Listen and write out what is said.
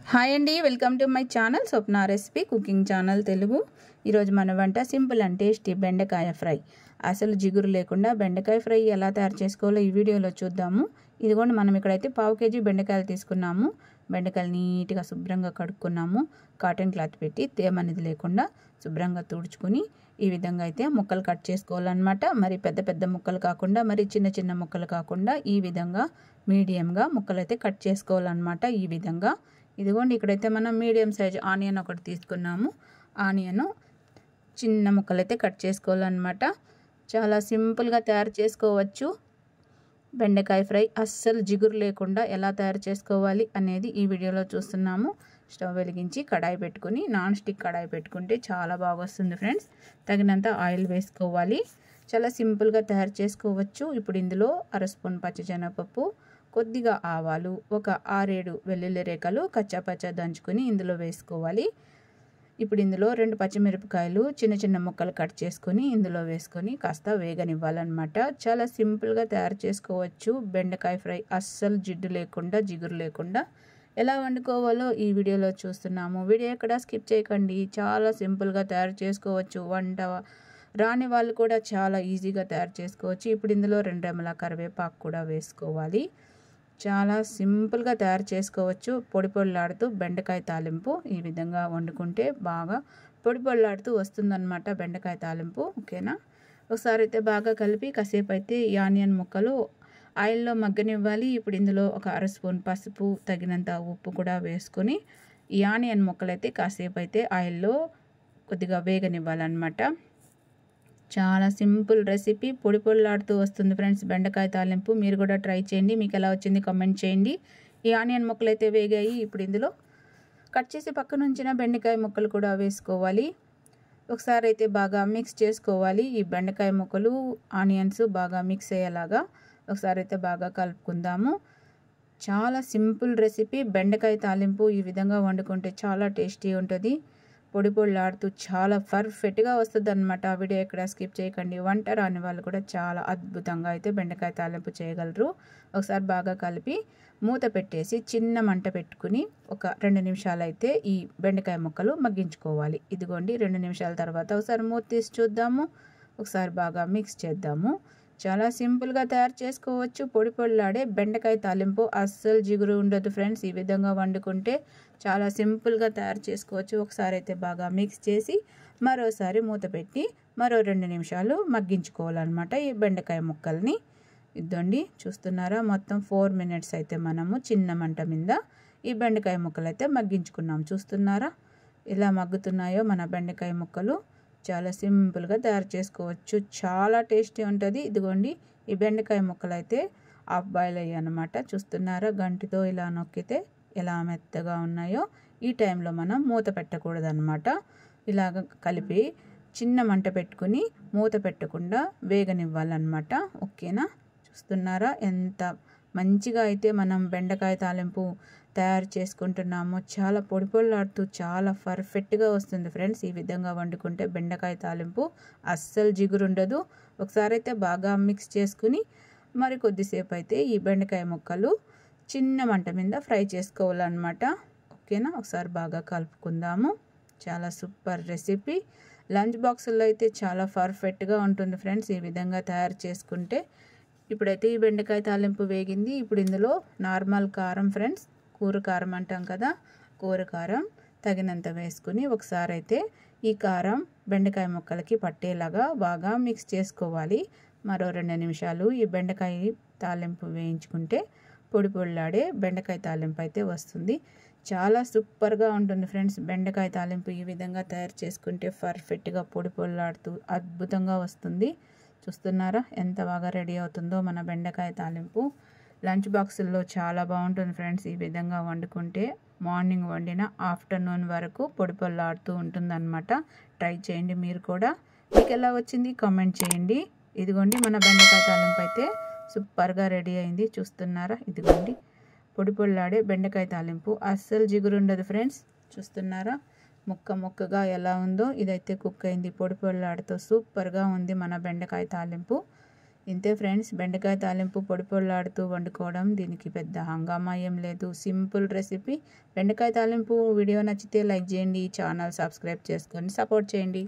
Hi అండి, welcome to my channel Swapna recipe cooking channel Telugu. ఈరోజు మన వంట సింపుల్ అండ్ టేస్టీ బెండకాయ ఫ్రై. అసలు జిగురు లేకుండా బెండకాయ ఫ్రై ఎలా తయారు చేసుకోవాలో ఈ వీడియోలో చూద్దాము. ఇదిగోండి, మనం ఇక్కడైతే 1/2 కేజీ బెండకాయలు తీసుకున్నాము. బెండకాయలు నీట్గా శుభ్రంగా కడుక్కున్నాము. కాటన్ క్లాత్ పెట్టి తేమ అనేది లేకుండా శుభ్రంగా తుడుచుకుని ఈ విధంగా అయితే ముక్కలు కట్ చేసుకోవాలన్నమాట. మరి పెద్ద పెద్ద ముక్కలు కాకుండా, మరి చిన్న చిన్న ముక్కలు కాకుండా ఈ విధంగా మీడియంగా ముక్కలు అయితే కట్ చేసుకోవాలన్నమాట. ఈ విధంగా ఇదిగోండి, ఇక్కడైతే మనం మీడియం సైజ్ ఆనియన్ ఒకటి తీసుకున్నాము. ఆనియన్ చిన్న ముక్కలు అయితే కట్ చేసుకోవాలన్నమాట. చాలా సింపుల్గా తయారు చేసుకోవచ్చు బెండకాయ ఫ్రై. అస్సలు జిగురు లేకుండా ఎలా తయారు చేసుకోవాలి అనేది ఈ వీడియోలో చూస్తున్నాము. స్టవ్ వెలిగించి కడాయి పెట్టుకుని, నాన్ స్టిక్ కడాయి పెట్టుకుంటే చాలా బాగా వస్తుంది ఫ్రెండ్స్. తగినంత ఆయిల్ వేసుకోవాలి. చాలా సింపుల్గా తయారు చేసుకోవచ్చు. ఇప్పుడు ఇందులో 1/2 స్పూన్ పచ్చిశనగపప్పు, కొద్దిగా ఆవాలు, ఒక 6-7 వెల్లుల్లి రేఖలు కచ్చాపచ్చా దంచుకొని ఇందులో వేసుకోవాలి. ఇప్పుడు ఇందులో 2 పచ్చిమిరపకాయలు చిన్న చిన్న ముక్కలు కట్ చేసుకొని ఇందులో వేసుకొని కాస్త వేగనివ్వాలన్నమాట. చాలా సింపుల్గా తయారు చేసుకోవచ్చు బెండకాయ ఫ్రై. అస్సలు జిడ్డు లేకుండా, జిగురు లేకుండా ఎలా వండుకోవాలో ఈ వీడియోలో చూస్తున్నాము. వీడియో ఎక్కడ స్కిప్ చేయకండి. చాలా సింపుల్గా తయారు చేసుకోవచ్చు. వంట రాని వాళ్ళు కూడా చాలా ఈజీగా తయారు చేసుకోవచ్చు. ఇప్పుడు ఇందులో 2 రెమ్మల కరివేపాకు కూడా వేసుకోవాలి. చాలా సింపుల్గా తయారు చేసుకోవచ్చు. పొడి పొడిలాడుతూ బెండకాయ తాలింపు ఈ విధంగా వండుకుంటే బాగా పొడి పొడిలాడుతూ వస్తుందన్నమాట బెండకాయ తాలింపు. ఓకేనా? ఒకసారి అయితే బాగా కలిపి కాసేపు అయితే ఈ ఆనియన్ ముక్కలు ఆయిల్లో మగ్గనివ్వాలి. ఇప్పుడు ఇందులో ఒక 1/2 స్పూన్ పసుపు, తగినంత ఉప్పు కూడా వేసుకొని ఈ ఆనియన్ ముక్కలు అయితే కాసేపు అయితే ఆయిల్లో కొద్దిగా వేగనివ్వాలన్నమాట. చాలా సింపుల్ రెసిపీ, పొడి పొడిలాడుతూ వస్తుంది ఫ్రెండ్స్ బెండకాయ తాలింపు. మీరు కూడా ట్రై చేయండి. మీకు ఎలా వచ్చింది కామెంట్ చేయండి. ఈ ఆనియన్ ముక్కలు అయితే వేగాయి. ఇప్పుడు ఇందులో కట్ చేసి పక్కన ఉంచిన బెండకాయ ముక్కలు కూడా వేసుకోవాలి. ఒకసారి అయితే బాగా మిక్స్ చేసుకోవాలి. ఈ బెండకాయ ముక్కలు ఆనియన్స్ బాగా మిక్స్ అయ్యేలాగా ఒకసారి అయితే బాగా కలుపుకుందాము. చాలా సింపుల్ రెసిపీ బెండకాయ తాలింపు. ఈ విధంగా వండుకుంటే చాలా టేస్టీ ఉంటుంది. పొడి పొడిలాడుతూ చాలా పర్ఫెక్ట్గా వస్తుంది అనమాట. వీడియో ఎక్కడ స్కిప్ చేయకండి. వంట రాని వాళ్ళు కూడా చాలా అద్భుతంగా అయితే బెండకాయ తాలింపు చేయగలరు. ఒకసారి బాగా కలిపి మూత పెట్టేసి చిన్న మంట పెట్టుకుని ఒక 2 నిమిషాలు అయితే ఈ బెండకాయ ముక్కలు మగ్గించుకోవాలి. ఇదిగోండి, 2 నిమిషాల తర్వాత ఒకసారి మూత తీసి చూద్దాము. ఒకసారి బాగా మిక్స్ చేద్దాము. చాలా సింపుల్గా తయారు చేసుకోవచ్చు పొడి పొడిలాడే బెండకాయ తాలింపు. అస్సలు జిగురు ఉండదు ఫ్రెండ్స్. ఈ విధంగా వండుకుంటే చాలా సింపుల్గా తయారు చేసుకోవచ్చు. ఒకసారి అయితే బాగా మిక్స్ చేసి మరోసారి మూత పెట్టి మరో 2 నిమిషాలు మగ్గించుకోవాలన్నమాట ఈ బెండకాయ ముక్కల్ని. ఇద్దండి, చూస్తున్నారా? మొత్తం 4 మినిట్స్ అయితే మనము చిన్న మంట మీద ఈ బెండకాయ ముక్కలు అయితే మగ్గించుకున్నాం. చూస్తున్నారా ఎలా మగ్గుతున్నాయో మన బెండకాయ ముక్కలు. చాలా సింపుల్గా తయారు చేసుకోవచ్చు. చాలా టేస్టీ ఉంటుంది. ఇదిగోండి, ఈ బెండకాయ ముక్కలు అయితే హాఫ్ బాయిల్ అయ్యాయి అన్నమాట. చూస్తున్నారా? గంటితో ఇలా నొక్కితే ఎలా మెత్తగా ఉన్నాయో. ఈ టైంలో మనం మూత పెట్టకూడదు అన్నమాట. ఇలాగ కలిపి చిన్న మంట పెట్టుకుని మూత పెట్టకుండా వేగనివ్వాలన్నమాట. ఓకేనా? చూస్తున్నారా ఎంత మంచిగా అయితే మనం బెండకాయ తాలింపు తయారు చేసుకుంటున్నాము. చాలా పొడి పొడిలాడుతూ చాలా పర్ఫెక్ట్గా వస్తుంది ఫ్రెండ్స్. ఈ విధంగా వండుకుంటే బెండకాయ తాలింపు అస్సలు జిగురు ఉండదు. ఒకసారి అయితే బాగా మిక్స్ చేసుకుని మరి కొద్దిసేపు అయితే ఈ బెండకాయ ముక్కలు చిన్న మంట మీద ఫ్రై చేసుకోవాలన్నమాట. ఓకేనా? ఒకసారి బాగా కలుపుకుందాము. చాలా సూపర్ రెసిపీ. లంచ్ బాక్సుల్లో అయితే చాలా పర్ఫెక్ట్గా ఉంటుంది ఫ్రెండ్స్ ఈ విధంగా తయారు చేసుకుంటే. ఇప్పుడైతే ఈ బెండకాయ తాలింపు వేగింది. ఇప్పుడు ఇందులో నార్మల్ కారం ఫ్రెండ్స్, కూర కారం అంటాం కదా, కూర కారం తగినంత వేసుకుని ఒకసారి అయితే ఈ కారం బెండకాయ ముక్కలకి పట్టేలాగా బాగా మిక్స్ చేసుకోవాలి. మరో 2 నిమిషాలు ఈ బెండకాయ తాలింపు వేయించుకుంటే పొడి పొడిలాడే బెండకాయ తాలింపు అయితే వస్తుంది. చాలా సూపర్గా ఉంటుంది ఫ్రెండ్స్ బెండకాయ తాలింపు. ఈ విధంగా తయారు చేసుకుంటే పర్ఫెక్ట్గా పొడి పొడిలాడుతూ అద్భుతంగా వస్తుంది. చూస్తున్నారా ఎంత బాగా రెడీ అవుతుందో మన బెండకాయ తాలింపు. లంచ్ బాక్సుల్లో చాలా బాగుంటుంది ఫ్రెండ్స్. ఈ విధంగా వండుకుంటే మార్నింగ్ వండిన ఆఫ్టర్నూన్ వరకు పొడి పొడిలాడుతూ ఉంటుందన్నమాట. ట్రై చేయండి మీరు కూడా. మీకు ఎలా వచ్చింది కామెంట్ చేయండి. ఇదిగోండి, మన బెండకాయ తాలింపు అయితే సూపర్గా రెడీ అయింది. చూస్తున్నారా? ఇదిగోండి, పొడి పొడిలాడే బెండకాయ తాలింపు. అస్సలు జిగురు ఉండదు ఫ్రెండ్స్. చూస్తున్నారా ముక్క ముక్కగా ఎలా ఉందో? ఇదైతే కుక్ అయింది. పొడి పొడిలాడుతూ సూపర్గా ఉంది మన బెండకాయ తాలింపు. ఇంతే ఫ్రెండ్స్, బెండకాయ తాలింపు పొడి పొడిలాడుతూ వండుకోవడం. దీనికి పెద్ద హంగామా ఏం లేదు, సింపుల్ రెసిపీ. బెండకాయ తాలింపు వీడియో నచ్చితే లైక్ చేయండి, ఛానల్ సబ్స్క్రైబ్ చేసుకొని సపోర్ట్ చేయండి.